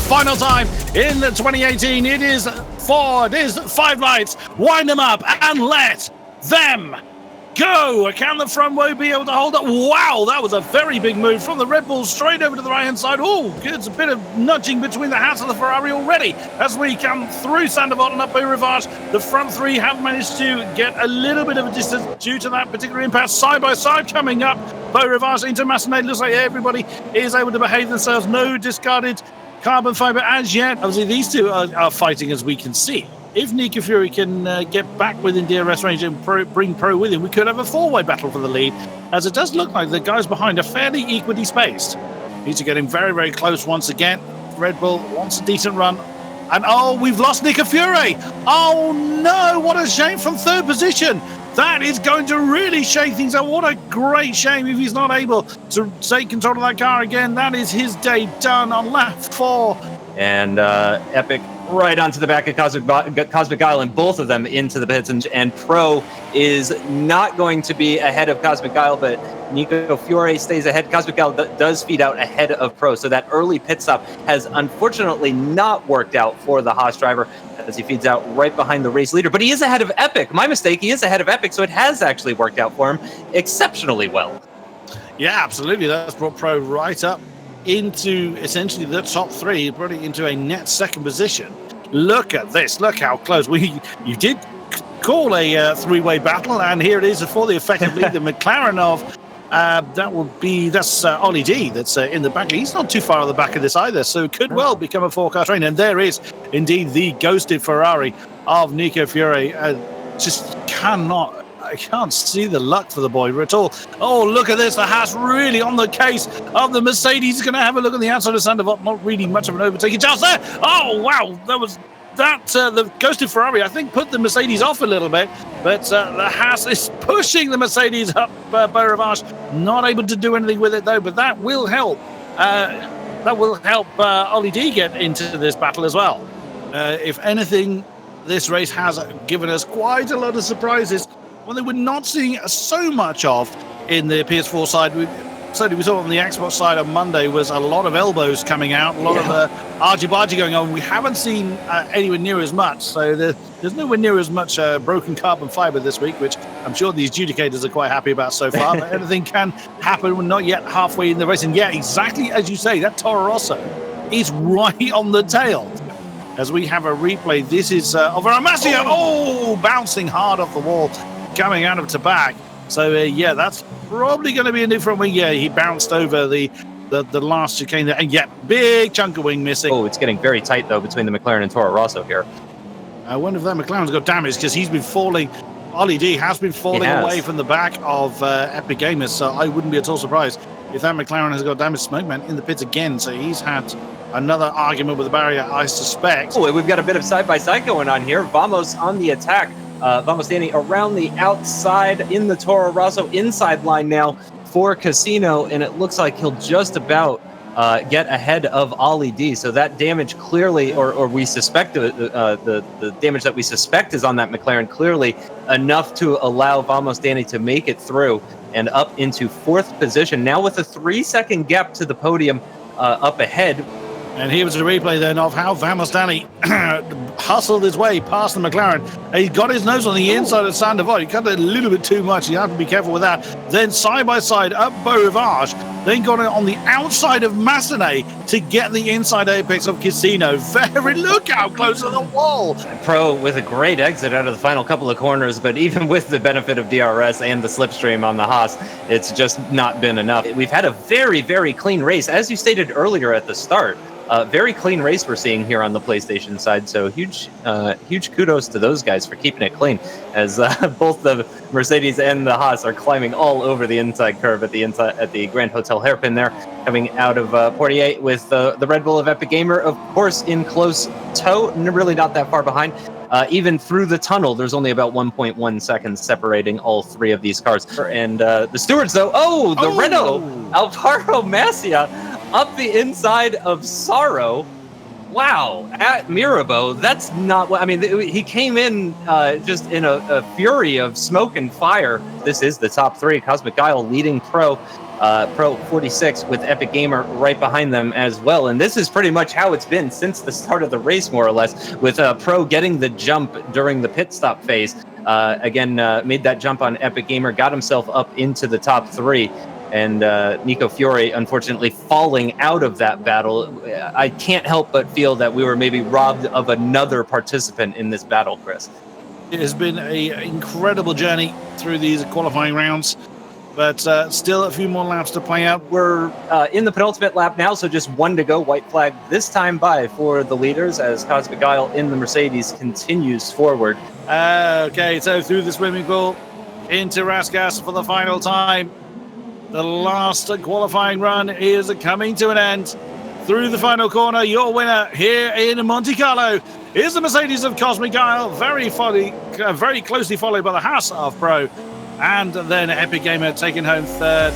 final time in the 2018. It is 5 lights. Wind them up and let them go. Can the front row be able to hold up? Wow, that was a very big move from the Red Bull straight over to the right-hand side. Oh, it's a bit of nudging between the Haas and the Ferrari already as we come through Sandoval and up by Rivage. The front three have managed to get a little bit of a distance due to that particular impasse. Side by side coming up by Rivage into Massenet. Looks like everybody is able to behave themselves. No discarded carbon fiber as yet. Obviously, these two are fighting as we can see. If Nico Fury can get back within DRS range and bring Pro with him, we could have a four-way battle for the lead, as it does look like the guys behind are fairly equally spaced. Needs to get him very, very close once again. Red Bull wants a decent run. And oh, we've lost Nico Fury. Oh no, what a shame from third position. That is going to really shake things up. What a great shame if he's not able to take control of that car again. That is his day done on lap 4. And Epic right onto the back of Cosmic Guile, and both of them into the pits. And Pro is not going to be ahead of Cosmic Guile, but Nico Fiore stays ahead. Cosmic Guile does feed out ahead of Pro, so that early pit stop has unfortunately not worked out for the Haas driver as he feeds out right behind the race leader. But he is ahead of Epic. My mistake, he is ahead of Epic, so it has actually worked out for him exceptionally well. Yeah, absolutely. That's brought Pro right up into essentially the top three, brought it into a net second position. Look at this. Look how close. You did call a three-way battle, and here it is for the effective lead, the McLaren of that's Ollie D that's in the back. He's not too far on the back of this either, so it could well become a four-car train. And there is indeed the ghosted Ferrari of Nico Fiore. I can't see the luck for the boy at all. Oh, look at this. The Haas really on the case of the Mercedes. He's going to have a look on the outside of Sandoval. Not really much of an overtaking chance there. Oh, wow. The ghosted Ferrari, I think, put the Mercedes off a little bit. But the Haas is pushing the Mercedes up by Rivage. Not able to do anything with it, though. But that will help. Ollie D get into this battle as well. If anything, this race has given us quite a lot of surprises. One that we're not seeing so much of in the PS4 side. Certainly we saw on the Xbox side on Monday was a lot of elbows coming out, a lot of argy-bargy going on. We haven't seen anywhere near as much. So there's nowhere near as much broken carbon fiber this week, which I'm sure the adjudicators are quite happy about so far. But anything can happen. We're not yet halfway in the race. And yeah, exactly as you say, that Toro Rosso is right on the tail. As we have a replay, this is of Amasia. Oh, bouncing hard off the wall, coming out of to back. So yeah, that's probably going to be a different wing. Yeah, he bounced over the last chicane there, and yeah, big chunk of wing missing. Oh, it's getting very tight though between the McLaren and Toro Rosso here. I wonder if that McLaren's got damage, because he's been falling. Ollie D has been falling away from the back of Epic Gamers, so I wouldn't be at all surprised if that McLaren has got damage. Smokeman in the pits again, so he's had another argument with the barrier, I suspect. Oh, we've got a bit of side-by-side going on here. Vamos on the attack. Vamos standing around the outside in the Toro Rosso inside line now for Casino, and it looks like he'll just about get ahead of Ollie D. So that damage clearly, or we suspect the damage that we suspect is on that McLaren, clearly enough to allow Vamos Danny to make it through and up into fourth position. Now with a 3-second gap to the podium up ahead. And here was a replay then of how Vamos Danny hustled his way past the McLaren. He got his nose on the inside of Sandoval. He cut it a little bit too much. You have to be careful with that. Then side by side up Beau Rivage. Then got it on the outside of Massenet to get the inside apex of Casino. Look how close to the wall. Pro with a great exit out of the final couple of corners, but even with the benefit of DRS and the slipstream on the Haas, it's just not been enough. We've had a very, very clean race, as you stated earlier at the start. Very clean race we're seeing here on the PlayStation side, so huge kudos to those guys for keeping it clean, as both the Mercedes and the Haas are climbing all over the inside curve at the Grand Hotel hairpin there, coming out of Portier with the Red Bull of Epic Gamer, of course, in close tow, really not that far behind. Even through the tunnel, there's only about 1.1 seconds separating all three of these cars. And the stewards, though, Renault Alvaro Masia up the inside of Sorrow. Wow, at Mirabeau, that's not what I mean. He came in just in a fury of smoke and fire. This is the top three. Cosmic Guile leading Pro Pro 46 with Epic Gamer right behind them as well. And this is pretty much how it's been since the start of the race, more or less, with Pro getting the jump during the pit stop phase. Again, made that jump on Epic Gamer, got himself up into the top 3. And Nico Fiore, unfortunately, falling out of that battle. I can't help but feel that we were maybe robbed of another participant in this battle, Chris. It has been an incredible journey through these qualifying rounds, but still a few more laps to play out. We're in the penultimate lap now, so just 1 to go. White flag this time by for the leaders as Cosmic Guile in the Mercedes continues forward. Okay, so through the swimming pool into Rasgas for the final time. The last qualifying run is coming to an end. Through the final corner, your winner here in Monte Carlo is the Mercedes of Cosmic Guile, very closely followed by the Haas of Pro, and then Epic Gamer taking home third.